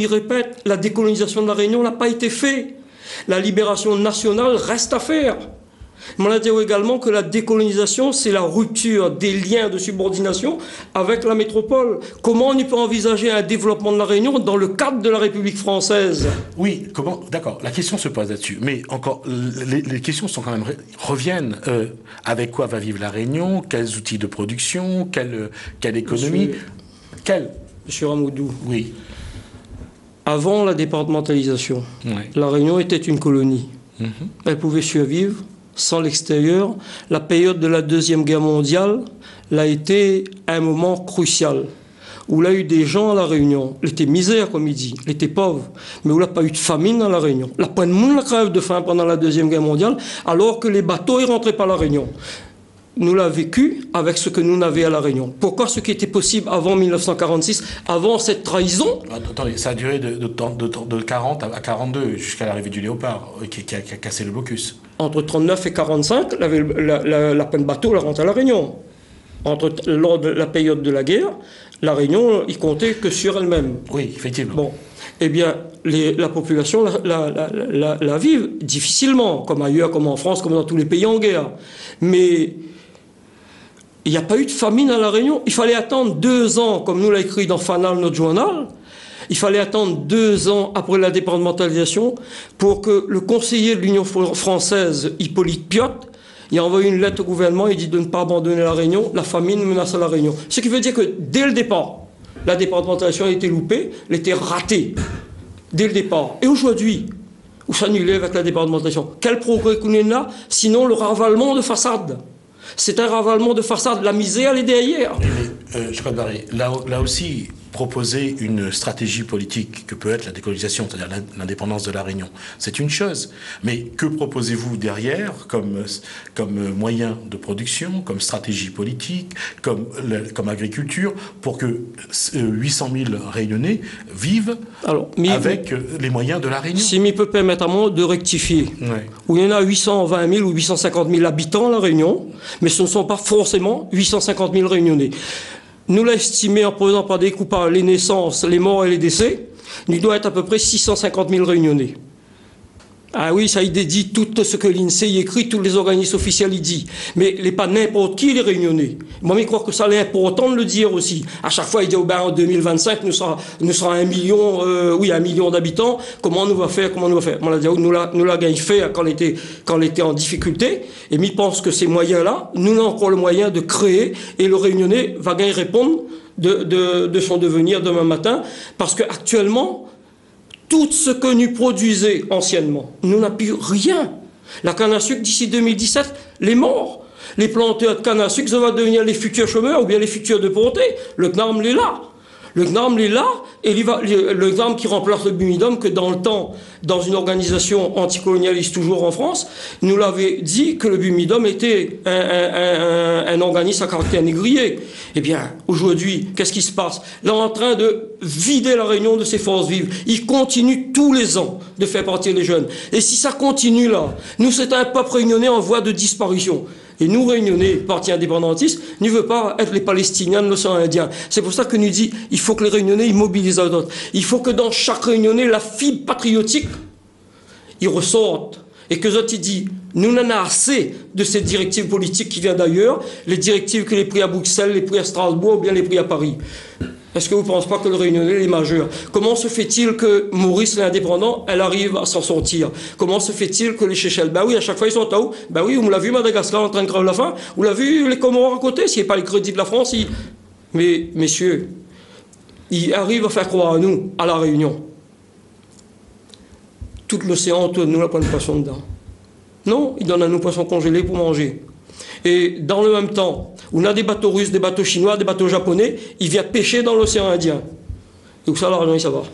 m'y répète, la décolonisation de la Réunion n'a pas été faite. La libération nationale reste à faire. On a dit également que la décolonisation, c'est la rupture des liens de subordination avec la métropole. Comment on peut envisager un développement de la Réunion dans le cadre de la République française? Oui, comment? D'accord, la question se pose là-dessus. Mais encore, les questions sont quand même reviennent. Avec quoi va vivre la Réunion? Quels outils de production? Quelle économie? Monsieur Ramoudou. Oui. Avant la départementalisation, la Réunion était une colonie. Elle pouvait survivre sans l'extérieur. La période de la Deuxième Guerre mondiale a été un moment crucial, où il y a eu des gens à la Réunion, ils étaient misères, comme il dit, ils étaient pauvres, mais où il n'y a pas eu de famine dans la Réunion. La plein de monde crève de faim pendant la Deuxième Guerre mondiale, alors que les bateaux ne rentraient pas à la Réunion. Nous l'avons vécu avec ce que nous n'avions à la Réunion. Pourquoi ce qui était possible avant 1946, avant cette trahison? Attendez, ça a duré de 40 à 42, jusqu'à l'arrivée du Léopard, qui a cassé le blocus. Entre 39 et 45, la peine bateau la rentre à la Réunion. Lors de la période de la guerre, la Réunion, il comptait que sur elle-même. Oui, effectivement. Bon, eh bien, la population la vive difficilement, comme ailleurs, comme en France, comme dans tous les pays en guerre. Mais il n'y a pas eu de famine à la Réunion. Il fallait attendre 2 ans, comme nous l'a écrit dans Fanal, notre journal. Il fallait attendre 2 ans après la départementalisation pour que le conseiller de l'Union française, Hippolyte Piot, il a envoyé une lettre au gouvernement, il dit de ne pas abandonner la Réunion, la famine menace la Réunion. Ce qui veut dire que dès le départ, la départementalisation a été loupée, elle était ratée, dès le départ. Et aujourd'hui, où s'annuler avec la départementalisation? Quel progrès qu'on a là, sinon le ravalement de façade? C'est un ravalement de façade, la misère elle est derrière. Je crois que là aussi, proposer une stratégie politique que peut être la décolonisation, c'est-à-dire l'indépendance de la Réunion, c'est une chose. Mais que proposez-vous derrière comme moyen de production, comme stratégie politique, comme agriculture, pour que 800 000 Réunionnais vivent avec les moyens de la Réunion? Si je peux permettre à moi de rectifier, où il y en a 820 000 ou 850 000 habitants à la Réunion, mais ce ne sont pas forcément 850 000 Réunionnais. Nous l'avons estimé en prenant par des coups par les naissances, les morts et les décès, il doit être à peu près 650 000 Réunionnais. Ah oui, ça il dit tout ce que l'INSEE écrit, tous les organismes officiels il dit. Mais il n'est pas n'importe qui les Réunionnais. Moi, je crois que ça est important de le dire aussi. À chaque fois, il dit en 2025, nous sera 1 million, 1 million d'habitants. Comment nous va faire? Nous l'a gagné fait quand elle était en difficulté. Et je pense que ces moyens-là, nous avons encore le moyen de créer. Et le Réunionnais va gagner répondre de son devenir demain matin. Parce qu'actuellement, tout ce que nous produisions anciennement, nous n'avons plus rien. La canne à sucre, d'ici 2017, les morts. Les planteurs de canne à sucre, ça va devenir les futurs chômeurs ou bien les futurs déportés. Le GNAM est là. Le GNAM est là, et le GNAM qui remplace le Bumidum, que dans le temps, dans une organisation anticolonialiste toujours en France, nous l'avait dit que le Bumidum était un organisme à caractère négrier. Eh bien, aujourd'hui, qu'est-ce qui se passe? Là, on est en train de vider la Réunion de ses forces vives. Il continue tous les ans de faire partir les jeunes. Et si ça continue là, nous, c'est un peuple réunionnais en voie de disparition. Et nous, Réunionnais, parti indépendantiste, ne veut pas être les Palestiniens de l'océan Indien. C'est pour ça que nous dit il faut que les Réunionnais ils mobilisent d'autres. Il faut que dans chaque Réunionnais, la fibre patriotique, il ressorte. Et que Zot, il dit nous n'en avons assez de ces directives politiques qui viennent d'ailleurs, les directives que les pris à Bruxelles, les pris à Strasbourg ou bien les pris à Paris. Est-ce que vous ne pensez pas que le Réunionnais est majeur? Comment se fait-il que Maurice l'indépendant, elle arrive à s'en sortir? Comment se fait-il que les Seychelles, ben oui, à chaque fois ils sont à où? Ben oui, on l'a vu Madagascar en train de crever la faim, on l'a vu les Comores à côté, s'il n'y a pas les crédits de la France, mais messieurs, ils arrivent à faire croire à nous, à la Réunion. Tout l'océan autour de nous, la plein de poissons dedans. Non, ils donnent à nous poissons congelés pour manger. Et dans le même temps, on a des bateaux russes, des bateaux chinois, des bateaux japonais, ils viennent pêcher dans l'océan Indien. Et où ça, l'argent, ça va.